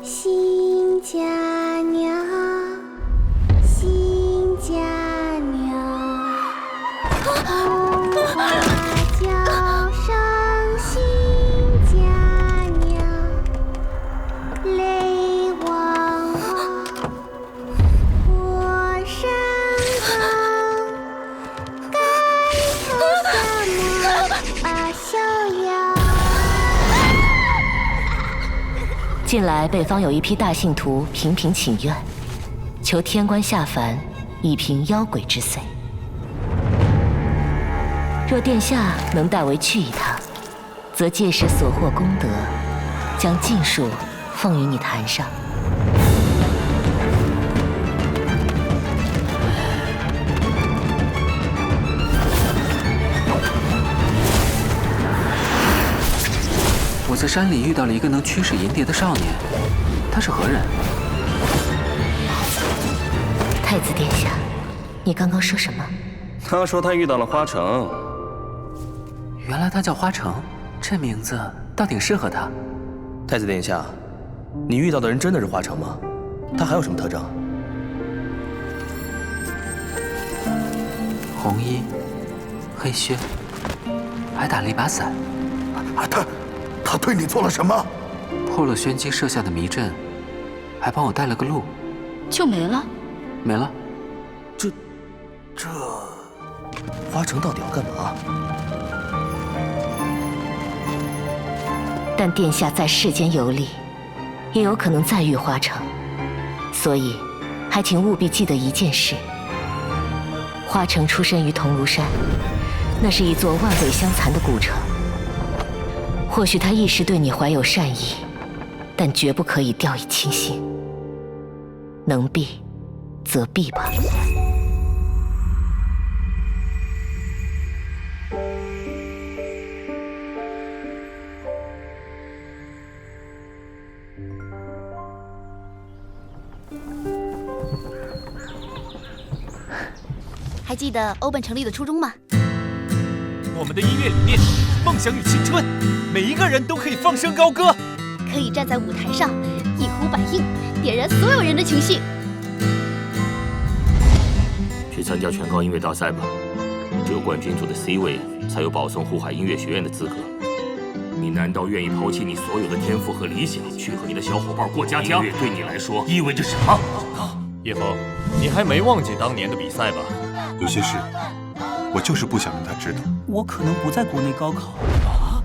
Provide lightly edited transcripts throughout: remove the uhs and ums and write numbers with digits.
新家娘，新家娘，红花轿上新家娘，泪汪汪，火山高，盖头小娘把逍遥。近来北方有一批大信徒频频请愿，求天官下凡，以平妖鬼之祟。若殿下能代为去一趟，则届时所获功德，将尽数奉于你坛上。我在山里遇到了一个能驱使银蝶的少年，他是何人？太子殿下，你刚刚说什么？他说他遇到了花城。原来他叫花城，这名字倒挺适合他。太子殿下，你遇到的人真的是花城吗？他还有什么特征？红衣，黑靴，还打了一把伞。他对你做了什么？破了玄机设下的迷阵，还帮我带了个路。就没了？没了。这花城到底要干嘛？但殿下在世间游历，也有可能再遇花城，所以还请务必记得一件事：花城出身于桐庐山，那是一座万鬼相残的古城。或许他一时对你怀有善意，但绝不可以掉以轻心。能避，则避吧。还记得欧本成立的初衷吗？我们的音乐理念，梦想与青春，每一个人都可以放声高歌，可以站在舞台上，一呼百应，点燃所有人的情绪。去参加全高音乐大赛吧，只有冠军组的 C 位才有保送沪海音乐学院的资格。你难道愿意抛弃你所有的天赋和理想，去和你的小伙伴过家家？音乐对你来说意味着什么？叶枫，你还没忘记当年的比赛吧？有些事，我就是不想让他知道。我可能不在国内高考啊，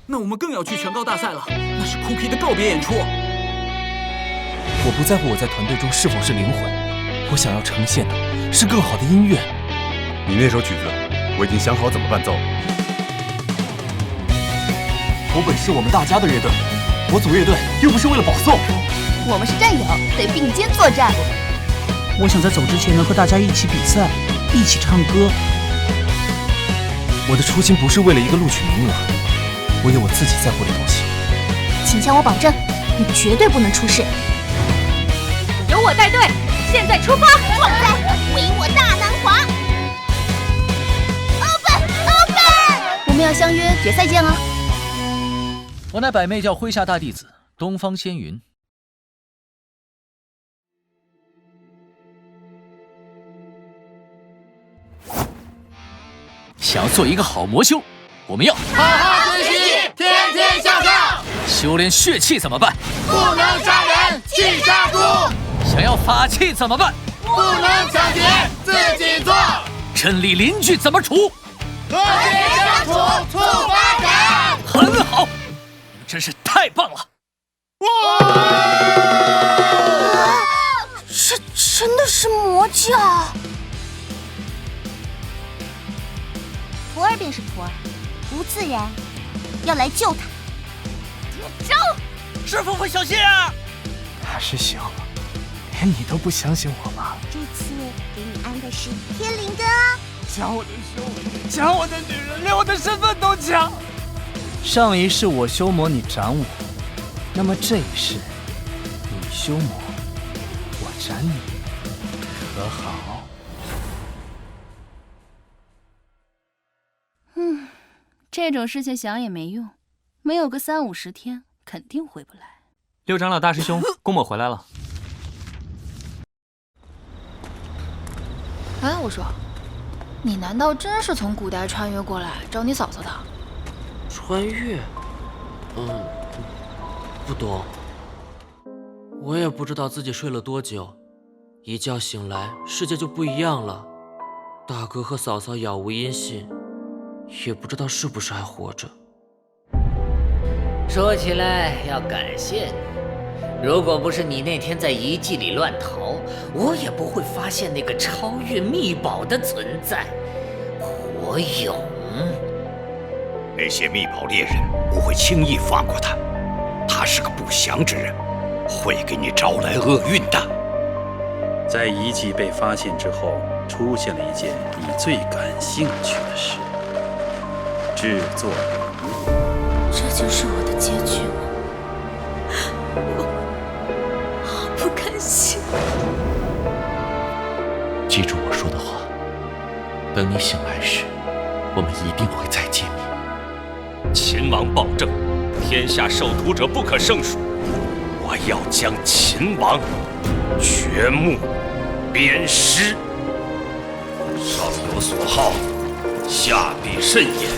那我们更要去全高大赛了，那是酷皮的告别演出。我不在乎我在团队中是否是灵魂，我想要呈现的是更好的音乐。你那首曲子，我已经想好怎么伴奏。我本是我们大家的乐队，我组乐队又不是为了保送。我们是战友，得并肩作战。我想在走之前能和大家一起比赛，一起唱歌。我的初心不是为了一个录取名额，我有我自己在乎的东西。请向我保证，你绝对不能出事。由我带队，现在出发！壮哉，唯我大南华。Open，我们要相约决赛见了。我乃百媚教麾下大弟子东方仙云。想要做一个好魔修，我们要好好学习，天天向上。修炼血气怎么办？不能杀人，去杀猪。想要法器怎么办？不能抢劫，自己做。镇里邻居怎么处？和谐相处，促发展。很好，你们真是太棒了！哇！这真的是魔教。徒儿便是徒儿，不自然，要来救他。点招！师父会小心啊！大师兄，连你都不相信我吗？这次给你安的是天灵根。抢我的修，抢我的女人，连我的身份都抢。上一世我修魔，你斩我；那么这一世，你修魔，我斩你，可好？这种事情想也没用，没有个30-50天，肯定回不来。六长老大师兄，宫某回来了。哎，我说，你难道真是从古代穿越过来找你嫂嫂的？穿越？不懂。我也不知道自己睡了多久，一觉醒来，世界就不一样了。大哥和嫂嫂杳无音信，也不知道是不是还活着。说起来要感谢你，如果不是你那天在遗迹里乱逃，我也不会发现那个超越秘宝的存在——火影。那些秘宝猎人不会轻易放过他，他是个不祥之人，会给你招来厄运的。在遗迹被发现之后，出现了一件你最感兴趣的事：制作人物。这就是我的结局吗？我好不甘心。记住我说的话，等你醒来时，我们一定会再见面。秦王暴政，天下受徒者不可胜数。我要将秦王掘墓鞭尸。上有所好，下必甚焉。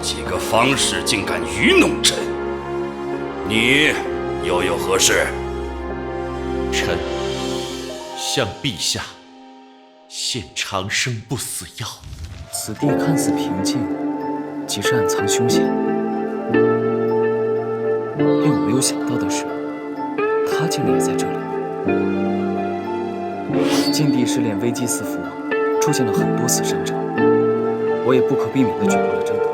几个方士竟敢愚弄臣，你又有何事？臣向陛下献长生不死药。此地看似平静，其实暗藏凶险。令我没有想到的是，他竟然也在这里。禁地试炼危机四伏，出现了很多死伤者，我也不可避免地卷入了争夺。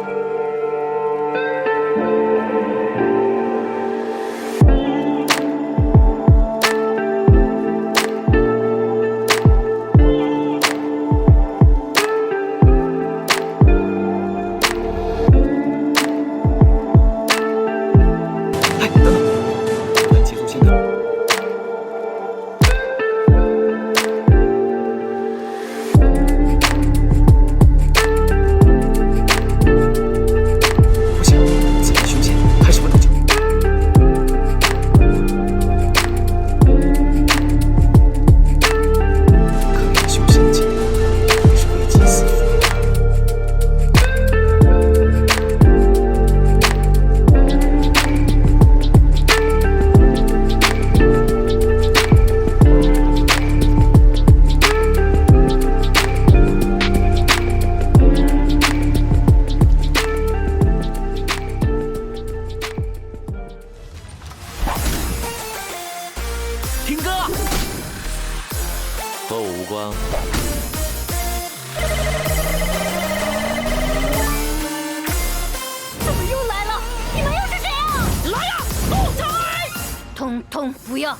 通通不要！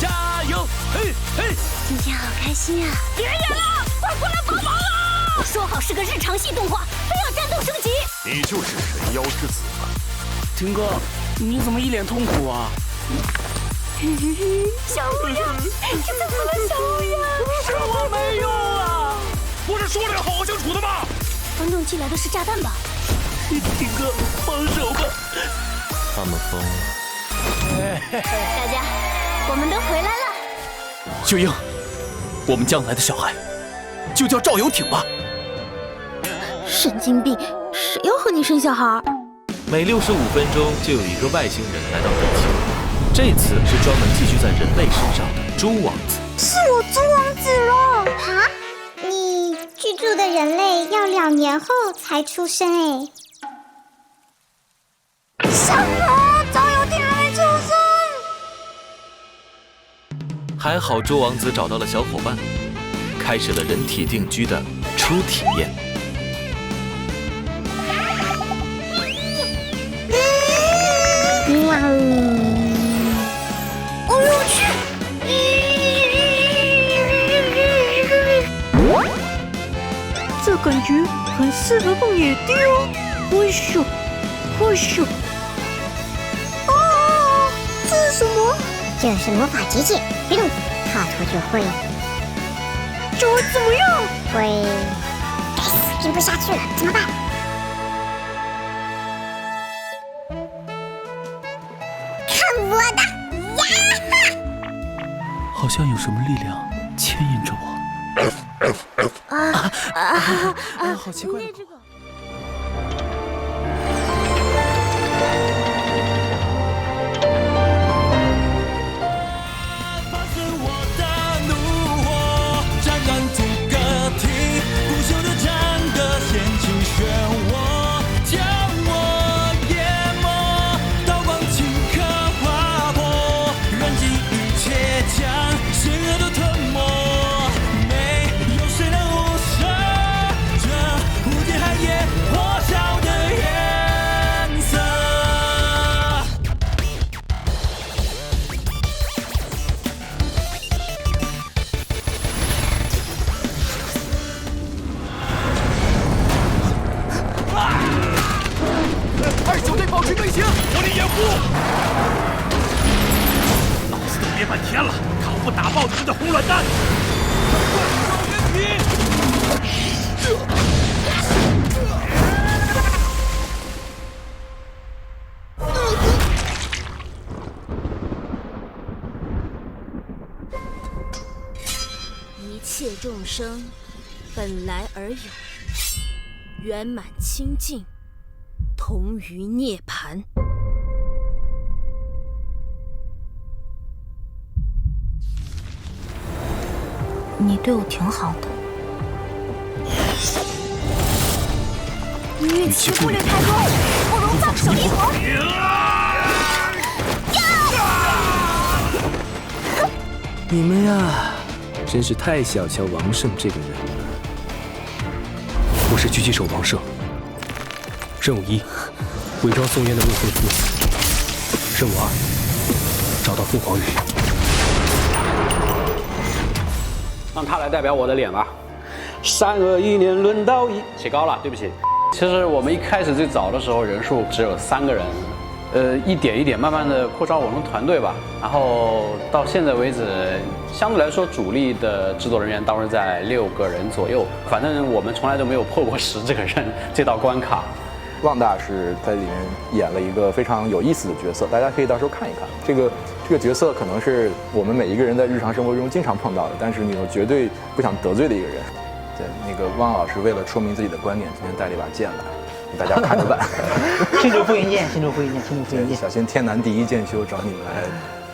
加油！嘿嘿！今天好开心啊！别演了，快过来帮忙啊！说好是个日常系动画，非要战斗升级。你就是神妖之子吧？听哥，你怎么一脸痛苦啊？小乌鸦，你怎么了，小乌鸦？是我没用啊！不是说了要好好相处的吗？观众寄来的是炸弹吧？听哥，放手吧！他们疯了。大家，我们都回来了。秀英，我们将来的小孩就叫赵游艇吧。神经病，谁要和你生小孩？每65分钟就有一个外星人来到地球，这次是专门寄居在人类身上的猪王子。是我猪王子了啊！你居住的人类要2年后才出生哎。什么？赵游艇还没出生？还好猪王子找到了小伙伴，开始了人体定居的初体验。哇哦！哦呦去！这感觉很适合蹦野地哦！喂咻，喂咻！哦，这是什么？这是魔法结界，别动，踏错就会怎么样？会，该死，拼不下去了，怎么办？我的呀！好像有什么力量牵引着我。好奇怪。二小队保持队形，火力掩护。老子都憋半天了，看我不打爆你们的红卵蛋！一切众生本来而有，圆满清净，同于涅槃。你对我挺好的。与其顾虑太多，不如放手一搏。你们呀，真是太小瞧王胜这个人了。我是狙击手王胜。任务1，伪装宋渊的未婚夫。任务2，找到凤凰羽。让他来代表我的脸吧。321年轮到一，起高了，对不起。其实我们一开始最早的时候人数只有3个人，一点一点慢慢的扩招我们团队吧。然后到现在为止，相对来说主力的制作人员大概在6个人左右。反正我们从来都没有破过10这个人这道关卡。旺大是在里面演了一个非常有意思的角色，大家可以到时候看一看。这个角色可能是我们每一个人在日常生活中经常碰到的，但是你又绝对不想得罪的一个人。对，那个汪老师为了说明自己的观点，今天带了一把剑来，给大家看着办。新竹复印剑，新竹复印剑，新竹复印剑。小心天南第一剑修找你们来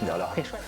聊聊。可以帅。